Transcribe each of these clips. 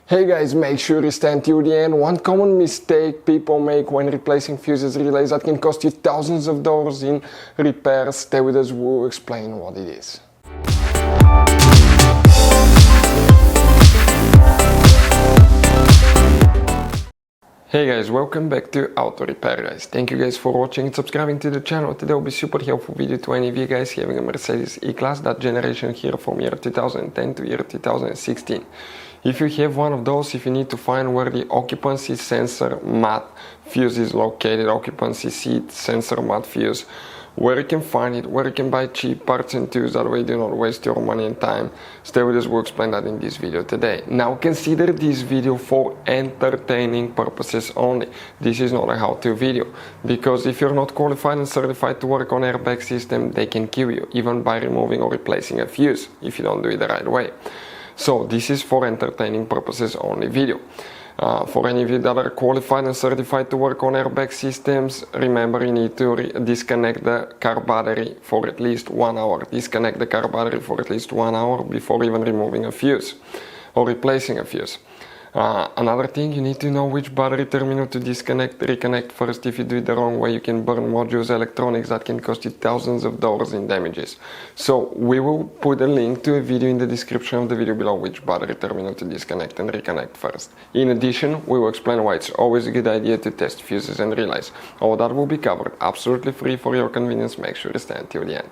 Hey guys, make sure you stand till the end. One common mistake people make when replacing fuses relays that can cost you thousands of dollars in repairs. Stay with us, we'll explain what it is. Hey guys, welcome back to Auto Repair guys. Thank you guys for watching and subscribing to the channel. Today will be super helpful video to any of you guys having a Mercedes E Class, that generation here from year 2010 to year 2016. If you have one of those, if you need to find where the occupancy sensor mat fuse is located, occupancy seat sensor mat fuse, where you can find it, where you can buy cheap parts and tools, that way you do not waste your money and time, stay with us, we'll explain that in this video today. Now consider this video for entertaining purposes only. This is not a how-to video, because if you're not qualified and certified to work on airbag system, they can kill you, even by removing or replacing a fuse, if you don't do it the right way. So this is for entertaining purposes only video. For any of you that are qualified and certified to work on airbag systems, remember you need to disconnect the car battery for at least 1 hour. Disconnect the car battery for at least 1 hour before even removing a fuse or replacing a fuse. Another thing, you need to know which battery terminal to disconnect, reconnect first. If you do it the wrong way, you can burn modules, electronics that can cost you thousands of dollars in damages. So we will put a link to a video in the description of the video below which battery terminal to disconnect and reconnect first. In addition, we will explain why it's always a good idea to test fuses and relays. All that will be covered absolutely free for your convenience. Make sure to stay until the end.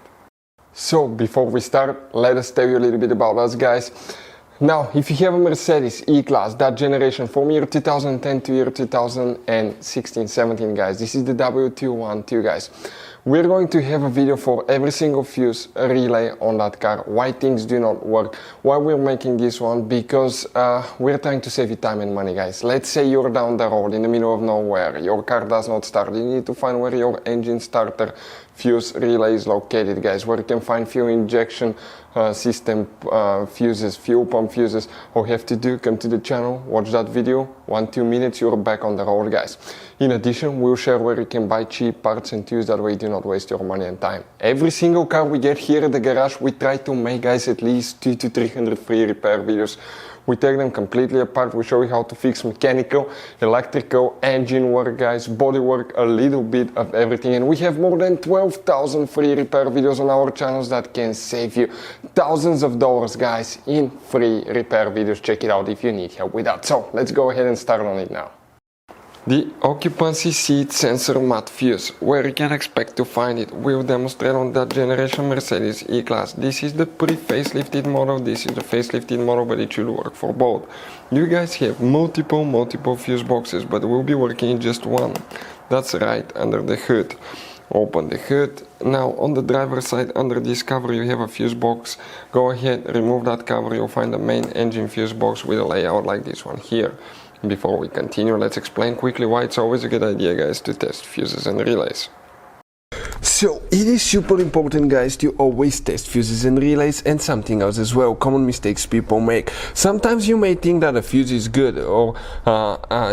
So before we start, let us tell you a little bit about us guys. Now, if you have a Mercedes E-Class, that generation from year 2010 to year 2016-17 guys, this is the W212 guys. We're going to have a video for every single fuse relay on that car, why things do not work, why we're making this one, because we're trying to save you time and money guys. Let's say you're down the road in the middle of nowhere, your car does not start, you need to find where your engine starter fuse relay is located guys, where you can find fuel injection system fuses, fuel pump fuses. All you have to do, come to the channel, watch that video, 1-2 minutes, you're back on the road guys. In addition, we'll share where you can buy cheap parts and tools, that way you do not waste your money and time. Every single car we get here at the garage, we try to make guys at least 200 to 300 free repair videos. We take them completely apart, we show you how to fix mechanical, electrical, engine work guys, body work, a little bit of everything. And we have more than 12,000 free repair videos on our channels that can save you thousands of dollars guys in free repair videos. Check it out if you need help with that. So let's go ahead and start on it now. The occupancy seat sensor mat fuse, where you can expect to find it, we'll demonstrate on that generation Mercedes E-Class. This is the pre-facelifted model, this is the facelifted model, but it should work for both. You guys have multiple fuse boxes, but we'll be working in just one. That's right, under the hood. Open the hood. Now on the driver's side, under this cover you have a fuse box. Go ahead, remove that cover, you'll find the main engine fuse box with a layout like this one here. Before we continue, let's explain quickly why it's always a good idea guys to test fuses and relays. So it is super important guys to always test fuses and relays, and something else as well, common mistakes people make. Sometimes you may think that a fuse is good, or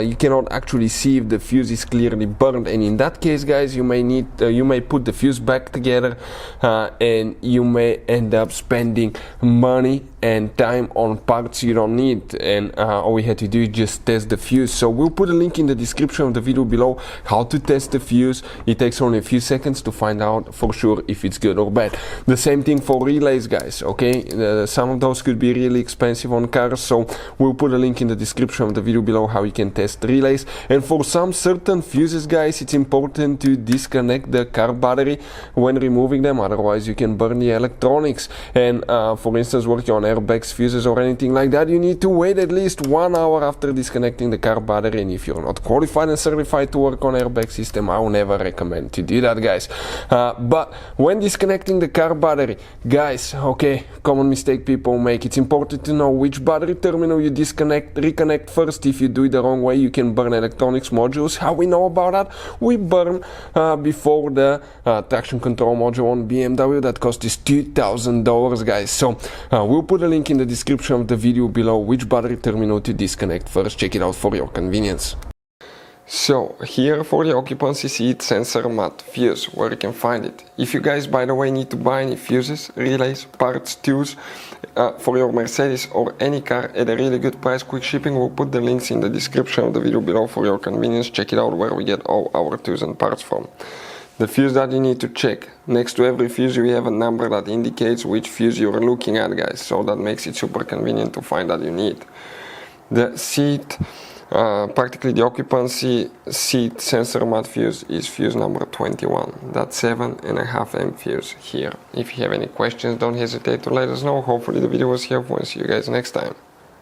you cannot actually see if the fuse is clearly burned, and in that case guys you may put the fuse back together and you may end up spending money and time on parts you don't need, and all we had to do is just test the fuse. So we'll put a link in the description of the video below how to test the fuse. It takes only a few seconds to find out for sure if it's good or bad. The same thing for relays guys, okay? Some of those could be really expensive on cars, so we'll put a link in the description of the video below how you can test relays. And for some certain fuses guys, it's important to disconnect the car battery when removing them, otherwise you can burn the electronics. And for instance, working on airbags, fuses or anything like that, you need to wait at least 1 hour after disconnecting the car battery. And if you're not qualified and certified to work on airbag system, I will never recommend to do that guys. But when disconnecting the car battery guys, okay, common mistake people make, it's important to know which battery terminal you disconnect, reconnect first. If you do it the wrong way, you can burn electronics modules. How we know about that? We burn before the traction control module on BMW that cost us $2,000 guys. So we'll put a link in the description of the video below which battery terminal to disconnect first. Check it out for your convenience. So here for the occupancy seat sensor mat fuse, where you can find it. If you guys, by the way, need to buy any fuses, relays, parts, tools for your Mercedes or any car at a really good price, quick shipping, we'll put the links in the description of the video below for your convenience. Check it out where we get all our tools and parts from. The fuse that you need to check. Next to every fuse we have a number that indicates which fuse you're looking at, guys, so that makes it super convenient to find that you need. The seat, practically the occupancy seat sensor mat fuse is fuse number 21. That's 7.5 amp fuse here. If you have any questions, don't hesitate to let us know. Hopefully the video was helpful and see you guys next time.